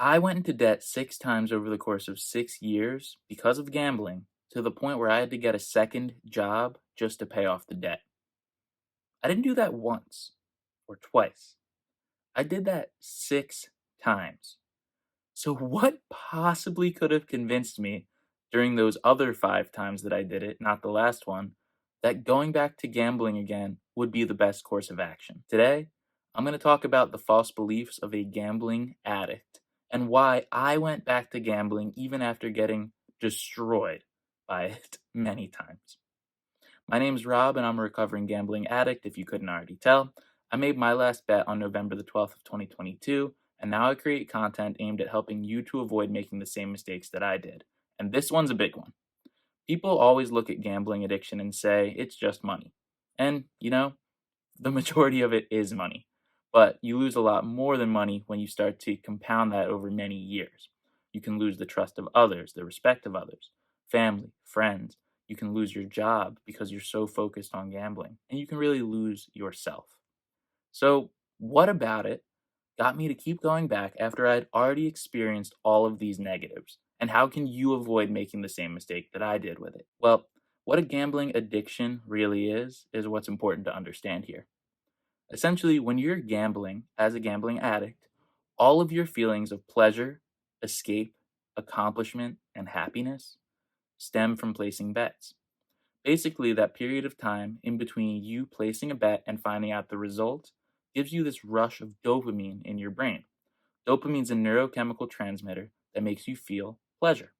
I went into debt 6 times over the course of 6 years because of gambling, to the point where I had to get a second job just to pay off the debt. I didn't do that once or twice. I did that 6 times. So what possibly could have convinced me during those other 5 times that I did it, not the last one, that going back to gambling again would be the best course of action? Today, I'm going to talk about the false beliefs of a gambling addict and why I went back to gambling even after getting destroyed by it many times. My name's Rob, and I'm a recovering gambling addict, if you couldn't already tell. I made my last bet on November the 12th of 2022, and now I create content aimed at helping you to avoid making the same mistakes that I did. And this one's a big one. People always look at gambling addiction and say it's just money. And, the majority of it is money. But you lose a lot more than money when you start to compound that over many years. You can lose the trust of others, the respect of others, family, friends. You can lose your job because you're so focused on gambling. And you can really lose yourself. So, what about it got me to keep going back after I'd already experienced all of these negatives? And how can you avoid making the same mistake that I did with it? Well, what a gambling addiction really is what's important to understand here. Essentially, when you're gambling as a gambling addict, all of your feelings of pleasure, escape, accomplishment, and happiness stem from placing bets. Basically, that period of time in between you placing a bet and finding out the result gives you this rush of dopamine in your brain. Dopamine's a neurochemical transmitter that makes you feel pleasure.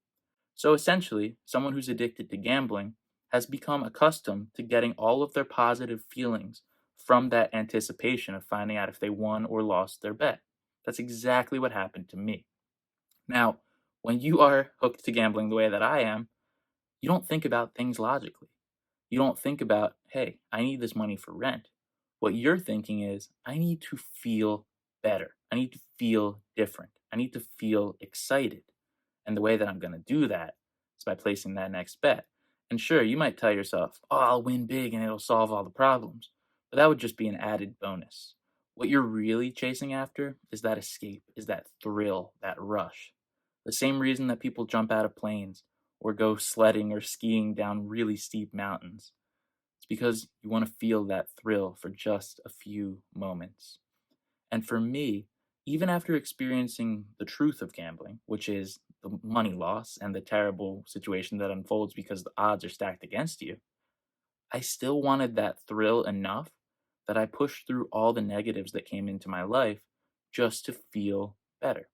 So essentially, someone who's addicted to gambling has become accustomed to getting all of their positive feelings from that anticipation of finding out if they won or lost their bet. That's exactly what happened to me. Now, when you are hooked to gambling the way that I am, you don't think about things logically. You don't think about, hey, I need this money for rent. What you're thinking is, I need to feel better. I need to feel different. I need to feel excited. And the way that I'm going to do that is by placing that next bet. And sure, you might tell yourself, oh, I'll win big and it'll solve all the problems. But that would just be an added bonus. What you're really chasing after is that escape, is that thrill, that rush. The same reason that people jump out of planes or go sledding or skiing down really steep mountains. It's because you want to feel that thrill for just a few moments. And for me, even after experiencing the truth of gambling, which is the money loss and the terrible situation that unfolds because the odds are stacked against you, I still wanted that thrill enough that I pushed through all the negatives that came into my life just to feel better.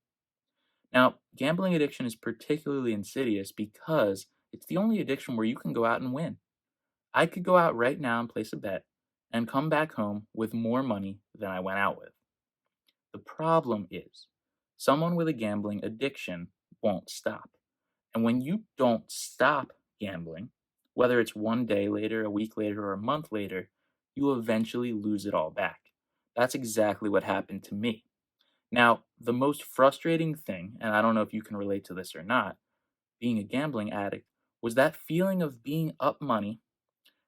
Now, gambling addiction is particularly insidious because it's the only addiction where you can go out and win. I could go out right now and place a bet and come back home with more money than I went out with. The problem is, someone with a gambling addiction won't stop. And when you don't stop gambling, whether it's one day later, a week later, or a month later, you eventually lose it all back. That's exactly what happened to me. Now, the most frustrating thing, and I don't know if you can relate to this or not, being a gambling addict, was that feeling of being up money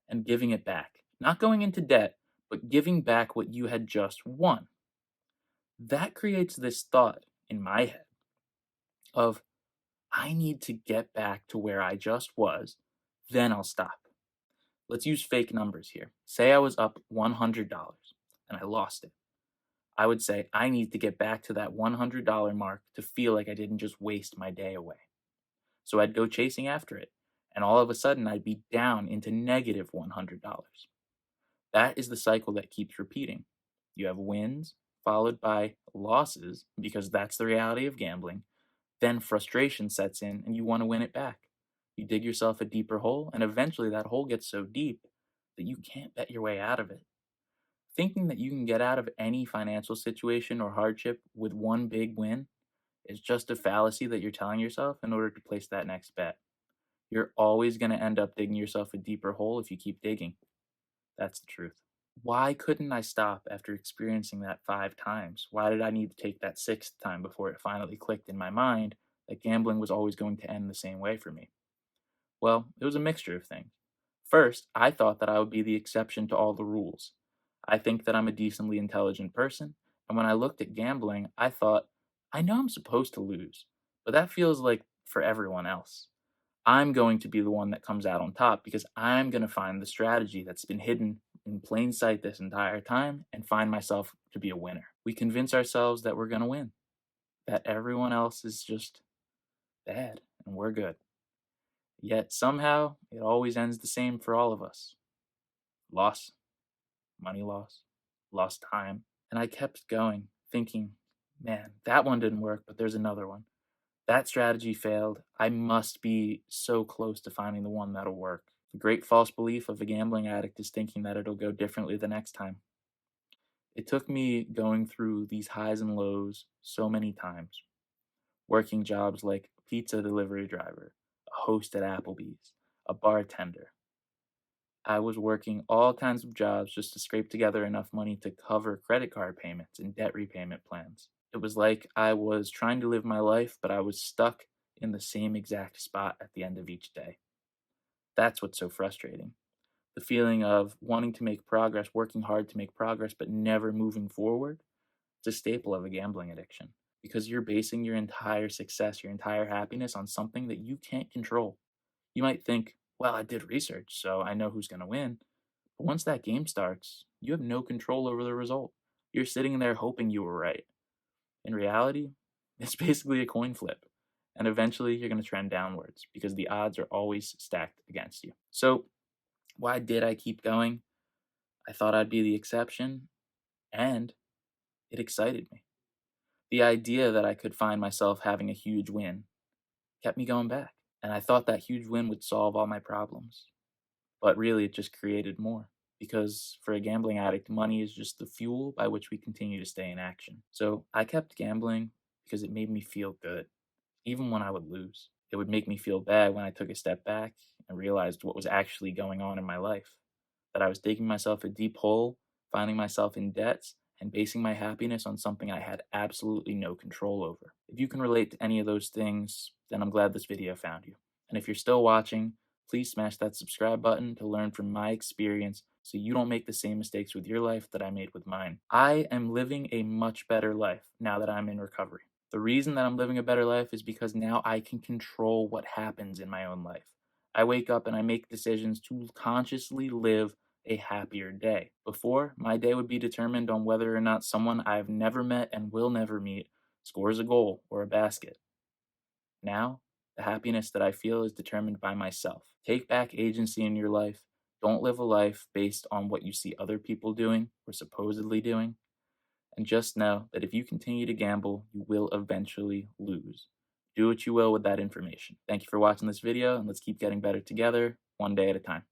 and giving it back. Not going into debt, but giving back what you had just won. That creates this thought in my head of, I need to get back to where I just was, then I'll stop. Let's use fake numbers here. Say I was up $100 and I lost it. I would say, I need to get back to that $100 mark to feel like I didn't just waste my day away. So I'd go chasing after it, and all of a sudden I'd be down into negative $100. That is the cycle that keeps repeating. You have wins followed by losses because that's the reality of gambling. Then frustration sets in and you want to win it back. You dig yourself a deeper hole, and eventually that hole gets so deep that you can't bet your way out of it. Thinking that you can get out of any financial situation or hardship with one big win is just a fallacy that you're telling yourself in order to place that next bet. You're always going to end up digging yourself a deeper hole if you keep digging. That's the truth. Why couldn't I stop after experiencing that 5 times? Why did I need to take that 6th time before it finally clicked in my mind that gambling was always going to end the same way for me? Well, it was a mixture of things. First, I thought that I would be the exception to all the rules. I think that I'm a decently intelligent person, and when I looked at gambling, I thought I know I'm supposed to lose, but that feels like for everyone else. I'm going to be the one that comes out on top because I'm going to find the strategy that's been hidden in plain sight this entire time and find myself to be a winner. We convince ourselves that we're going to win, that everyone else is just bad and we're good. Yet somehow it always ends the same for all of us: loss, money loss, lost time. And I kept going, thinking, man, that one didn't work, but there's another one. That strategy failed. I must be so close to finding the one that'll work. The great false belief of a gambling addict is thinking that it'll go differently the next time. It took me going through these highs and lows so many times, working jobs like pizza delivery driver, a host at Applebee's, a bartender. I was working all kinds of jobs just to scrape together enough money to cover credit card payments and debt repayment plans. It was like I was trying to live my life, but I was stuck in the same exact spot at the end of each day. That's what's so frustrating. The feeling of wanting to make progress, working hard to make progress, but never moving forward. It's a staple of a gambling addiction because you're basing your entire success, your entire happiness on something that you can't control. You might think, well, I did research, so I know who's going to win. But once that game starts, you have no control over the result. You're sitting there hoping you were right. In reality, it's basically a coin flip. And eventually you're going to trend downwards because the odds are always stacked against you. So, why did I keep going? I thought I'd be the exception, and it excited me. The idea that I could find myself having a huge win kept me going back. And I thought that huge win would solve all my problems. But really, it just created more. Because for a gambling addict, money is just the fuel by which we continue to stay in action. So I kept gambling because it made me feel good, even when I would lose. It would make me feel bad when I took a step back and realized what was actually going on in my life. That I was digging myself a deep hole, finding myself in debts, and basing my happiness on something I had absolutely no control over. If you can relate to any of those things, then I'm glad this video found you. And if you're still watching, please smash that subscribe button to learn from my experience so you don't make the same mistakes with your life that I made with mine. I am living a much better life now that I'm in recovery. The reason that I'm living a better life is because now I can control what happens in my own life. I wake up and I make decisions to consciously live a happier day. Before, my day would be determined on whether or not someone I've never met and will never meet scores a goal or a basket. Now, the happiness that I feel is determined by myself. Take back agency in your life. Don't live a life based on what you see other people doing or supposedly doing. And just know that if you continue to gamble, you will eventually lose. Do what you will with that information. Thank you for watching this video, and let's keep getting better together, one day at a time.